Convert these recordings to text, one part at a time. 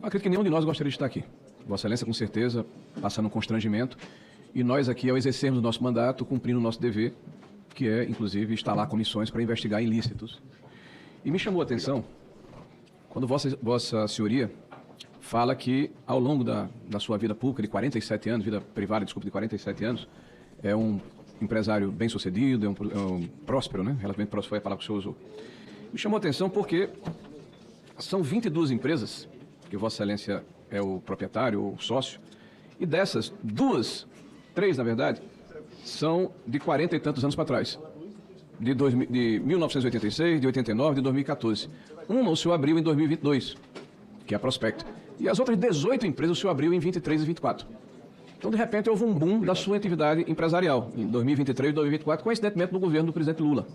Acredito que nenhum de nós gostaria de estar aqui. Vossa Excelência, com certeza, passando um constrangimento. E nós aqui, ao exercermos o nosso mandato, cumprindo o nosso dever, que é, inclusive, instalar comissões para investigar ilícitos. E me chamou a atenção, quando Vossa Senhoria fala que, ao longo da sua vida pública, de 47 anos, vida privada, desculpe, de 47 anos, é um empresário bem-sucedido, é um próspero, né? Relativamente próspero foi a palavra que o senhor usou. Me chamou a atenção porque são 22 empresas, que Vossa Excelência é o proprietário ou sócio, e dessas, três, na verdade, são de 40 e tantos anos para trás. De 1986, de 89, de 2014. Uma o senhor abriu em 2022, que é a Prospecto. E as outras 18 empresas o senhor abriu em 23 e 24. Então, de repente, houve um boom da sua atividade empresarial, em 2023 e 2024, coincidentemente no governo do presidente Lula.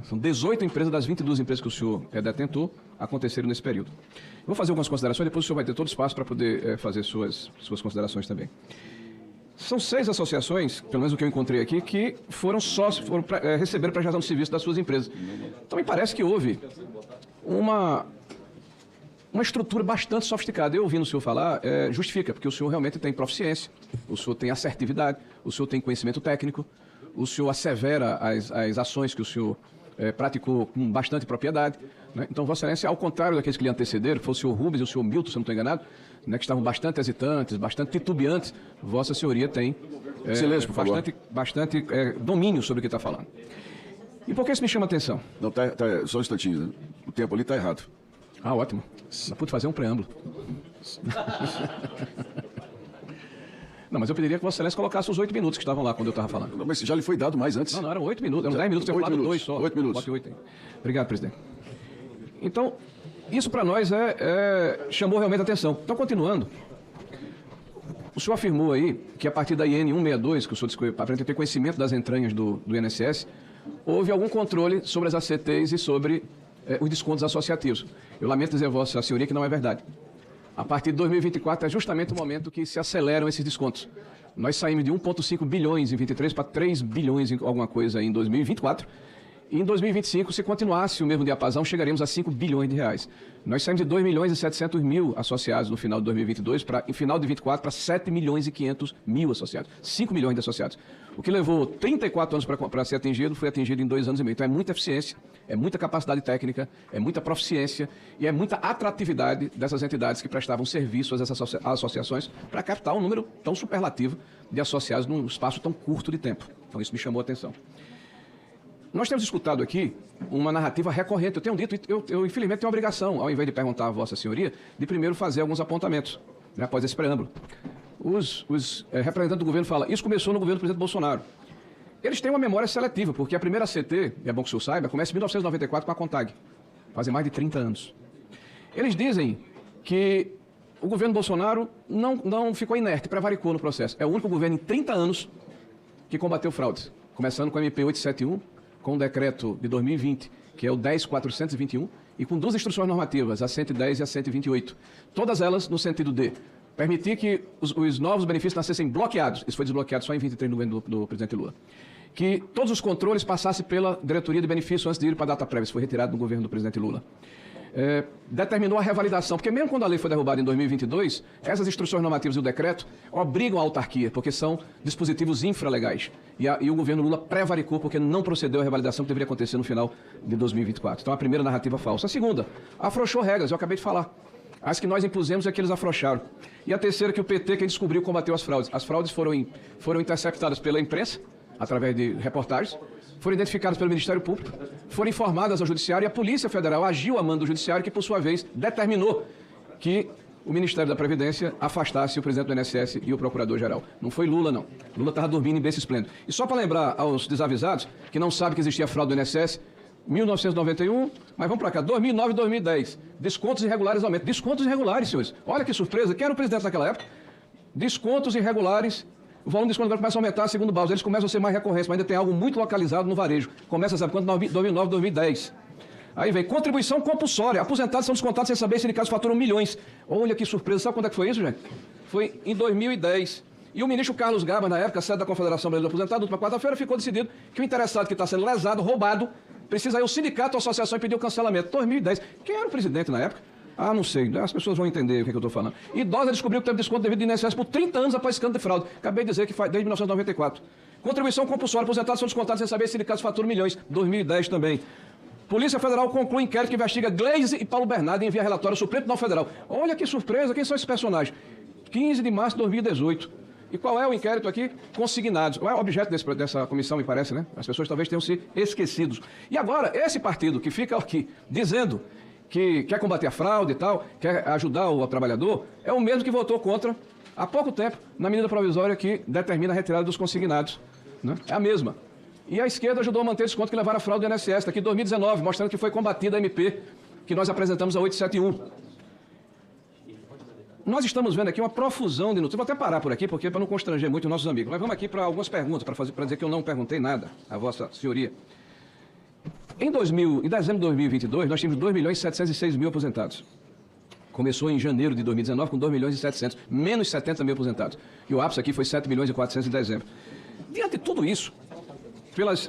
São 18 empresas das 22 empresas que o senhor é detentor, aconteceram nesse período. Eu vou fazer algumas considerações, depois o senhor vai ter todo o espaço para poder fazer suas considerações também. São 6 associações, pelo menos o que eu encontrei aqui, que foram sócios, receberam prestação de serviço das suas empresas. Então, me parece que houve uma estrutura bastante sofisticada. Eu ouvindo o senhor falar, justifica, porque o senhor realmente tem proficiência, o senhor tem assertividade, o senhor tem conhecimento técnico, o senhor assevera as ações que o senhor praticou com bastante propriedade. Né? Então, Vossa Excelência, ao contrário daqueles que lhe antecederam, foi o senhor Rubens e o senhor Milton, se eu não estou enganado, né, que estavam bastante hesitantes, bastante titubeantes, Vossa Senhoria tem Silêncio, por favor. bastante domínio sobre o que está falando. E por que isso me chama a atenção? Não, só um instantinho. Né? O tempo ali está errado. Ah, ótimo. Eu pude fazer um preâmbulo. Não, mas eu pediria que Vossa Excelência colocasse os 8 minutos que estavam lá quando eu estava falando. Não, mas já lhe foi dado mais antes. Não, eram 8 minutos. Eram 10 minutos, eu tinha falado 2 só. 8 minutos. Bote 8 aí. Obrigado, presidente. Então, isso para nós chamou realmente a atenção. Então, continuando, o senhor afirmou aí que a partir da IN 162, que o senhor aparenta ter conhecimento das entranhas do INSS, houve algum controle sobre as ACTs e sobre os descontos associativos. Eu lamento dizer a Vossa Senhoria que não é verdade. A partir de 2024 é justamente o momento que se aceleram esses descontos. Nós saímos de 1,5 bilhões em 23 para 3 bilhões em alguma coisa em 2024. E em 2025, se continuasse o mesmo diapasão, chegaríamos a 5 bilhões de reais. Nós saímos de 2 milhões e 700 mil associados no final de 2022, em final de 24 para 7 milhões e 500 mil associados. 5 milhões de associados. O que levou 34 anos para ser atingido, foi atingido em 2 anos e meio. Então é muita eficiência, é muita capacidade técnica, é muita proficiência e é muita atratividade dessas entidades que prestavam serviço a essas associações para captar um número tão superlativo de associados num espaço tão curto de tempo. Então isso me chamou a atenção. Nós temos escutado aqui uma narrativa recorrente. Eu tenho dito, eu infelizmente tenho a obrigação, ao invés de perguntar a Vossa Senhoria, de primeiro fazer alguns apontamentos, né, após esse preâmbulo. Os representantes do governo falam, isso começou no governo do presidente Bolsonaro. Eles têm uma memória seletiva, porque a primeira CT, é bom que o senhor saiba, começa em 1994 com a CONTAG, fazem mais de 30 anos. Eles dizem que o governo Bolsonaro não ficou inerte, prevaricou no processo. É o único governo em 30 anos que combateu fraudes, começando com a MP 871, com o decreto de 2020, que é o 10.421, e com 2 instruções normativas, a 110 e a 128. Todas elas no sentido de permitir que os novos benefícios nascessem bloqueados. Isso foi desbloqueado só em 23 no governo do presidente Lula. Que todos os controles passassem pela diretoria de benefícios antes de ir para a data prévia. Isso foi retirado no governo do presidente Lula. Determinou a revalidação, porque mesmo quando a lei foi derrubada em 2022, essas instruções normativas e o decreto obrigam a autarquia, porque são dispositivos infralegais. E o governo Lula prevaricou porque não procedeu à revalidação que deveria acontecer no final de 2024. Então, a primeira narrativa falsa. A segunda, afrouxou regras, eu acabei de falar. As que nós impusemos é que eles afrouxaram. E a terceira, que o PT, quem descobriu, combateu as fraudes. As fraudes foram interceptadas pela imprensa, através de reportagens, foram identificadas pelo Ministério Público, foram informadas ao Judiciário e a Polícia Federal agiu a mando do Judiciário, que, por sua vez, determinou que o Ministério da Previdência afastasse o presidente do INSS e o procurador-geral. Não foi Lula, não. Lula estava dormindo em berço esplêndido. E só para lembrar aos desavisados, que não sabem que existia fraude do INSS, 1991, mas vamos para cá, 2009 e 2010. Descontos irregulares aumentam. Descontos irregulares, senhores. Olha que surpresa. Quem era o presidente naquela época? Descontos irregulares. O volume de desconto agora começa a aumentar, segundo o Baus. Eles começam a ser mais recorrentes, mas ainda tem algo muito localizado no varejo. Começa, sabe quando? 2009, 2010. Aí vem contribuição compulsória. Aposentados são descontados sem saber se sindicatos faturam milhões. Olha que surpresa. Sabe quando é que foi isso, gente? Foi em 2010. E o ministro Carlos Gaba, na época, sede da Confederação Brasileira do Aposentado, última quarta-feira, ficou decidido que o interessado que está sendo lesado, roubado, precisa ir ao sindicato, à associação e pedir o cancelamento. 2010. Quem era o presidente na época? Ah, não sei. As pessoas vão entender o que eu estou falando. Idosa descobriu que teve desconto devido de INSS por 30 anos após escândalo de fraude. Acabei de dizer que faz desde 1994. Contribuição compulsória. Aposentados são descontados sem saber se sindicatos faturam milhões. 2010 também. Polícia Federal conclui inquérito que investiga Gleisi e Paulo Bernardo e envia relatório ao Supremo Tribunal Federal. Olha que surpresa. Quem são esses personagens? 15 de março de 2018. E qual é o inquérito aqui? Consignados. Qual é o objeto dessa comissão, me parece, né? As pessoas talvez tenham se esquecidos. E agora, esse partido que fica aqui dizendo que quer combater a fraude e tal, quer ajudar o trabalhador, é o mesmo que votou contra, há pouco tempo, na medida provisória que determina a retirada dos consignados. Né? É a mesma. E a esquerda ajudou a manter desconto que levaram a fraude do INSS, daqui em 2019, mostrando que foi combatida a MP, que nós apresentamos a 871. Nós estamos vendo aqui uma profusão de notícias. Vou até parar por aqui, porque para não constranger muito os nossos amigos. Mas vamos aqui para algumas perguntas, para dizer que eu não perguntei nada a Vossa Senhoria. Em dezembro de 2022, nós tínhamos 2.706.000 aposentados. Começou em janeiro de 2019 com 2.700.000, menos 70 mil aposentados. E o ápice aqui foi 7.400.000 em dezembro. Diante de tudo isso,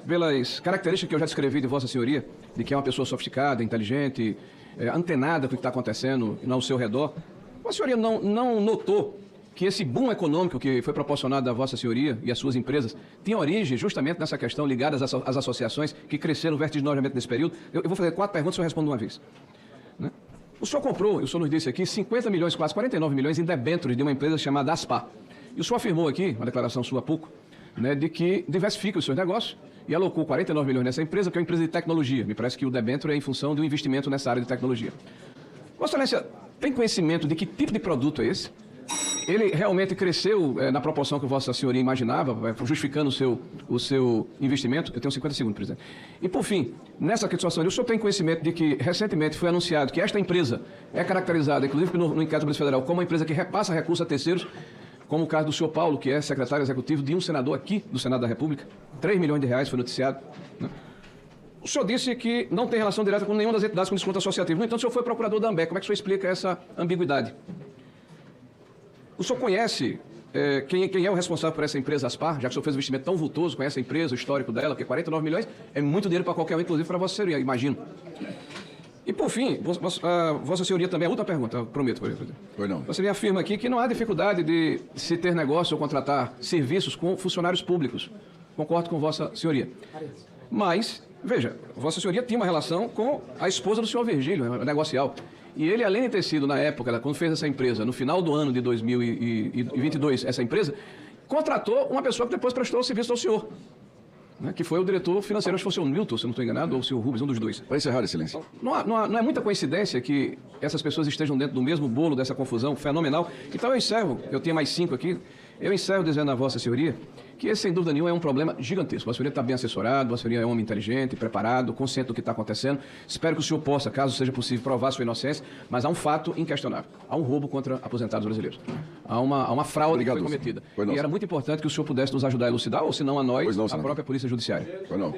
pelas características que eu já descrevi de Vossa Senhoria, de que é uma pessoa sofisticada, inteligente, antenada com o que está acontecendo ao seu redor, Vossa Senhoria não notou que esse boom econômico que foi proporcionado a Vossa Senhoria e às suas empresas tinha origem justamente nessa questão ligada às associações que cresceram vertiginosamente nesse período? Eu vou fazer 4 perguntas e eu respondo uma vez. Né? O senhor comprou, o senhor nos disse aqui, 50 milhões, quase 49 milhões em debêntures de uma empresa chamada Aspar. E o senhor afirmou aqui, uma declaração sua há pouco, né, de que diversifica os seus negócios e alocou 49 milhões nessa empresa, que é uma empresa de tecnologia. Me parece que o debênture é em função de um investimento nessa área de tecnologia. Vossa Excelência tem conhecimento de que tipo de produto é esse? Ele realmente cresceu na proporção que Vossa Senhoria imaginava, justificando o seu investimento? Eu tenho 50 segundos, presidente. E, por fim, nessa situação, o senhor tem conhecimento de que, recentemente, foi anunciado que esta empresa é caracterizada, inclusive no inquérito da Polícia Federal, como uma empresa que repassa recursos a terceiros, como o caso do senhor Paulo, que é secretário executivo de um senador aqui do Senado da República. 3 milhões de reais foi noticiado. Né? O senhor disse que não tem relação direta com nenhuma das entidades com desconto associativo. No entanto, o senhor foi procurador da ANBEC. Como é que o senhor explica essa ambiguidade? O senhor conhece quem é o responsável por essa empresa Aspar, já que o senhor fez um investimento tão vultoso, conhece a empresa, o histórico dela, porque 49 milhões é muito dinheiro para qualquer um, inclusive para Vossa Senhoria, imagino. E, por fim, Vossa Senhoria também, outra pergunta, prometo. Foi não. Você me afirma aqui que não há dificuldade de se ter negócio ou contratar serviços com funcionários públicos. Concordo com Vossa Senhoria. Mas, veja, Vossa Senhoria tinha uma relação com a esposa do senhor Virgílio, negocial. E ele, além de ter sido, na época, quando fez essa empresa, no final do ano de 2022, essa empresa, contratou uma pessoa que depois prestou o serviço ao senhor, né, que foi o diretor financeiro, acho que fosse o Newton, se não estou enganado, ou o senhor Rubens, um dos dois. Para encerrar, Excelência. Não é muita coincidência que essas pessoas estejam dentro do mesmo bolo dessa confusão fenomenal. Então eu encerro, eu tenho mais 5 aqui, eu encerro dizendo a Vossa Senhoria que esse, sem dúvida nenhuma, é um problema gigantesco. Vossa Senhoria está bem assessorado, Vossa Senhoria é um homem inteligente, preparado, consciente do que está acontecendo. Espero que o senhor possa, caso seja possível, provar sua inocência, mas há um fato inquestionável. Há um roubo contra aposentados brasileiros. Há uma fraude que foi cometida. E era muito importante que o senhor pudesse nos ajudar a elucidar, ou se não a nós, a própria Polícia Judiciária. Foi não.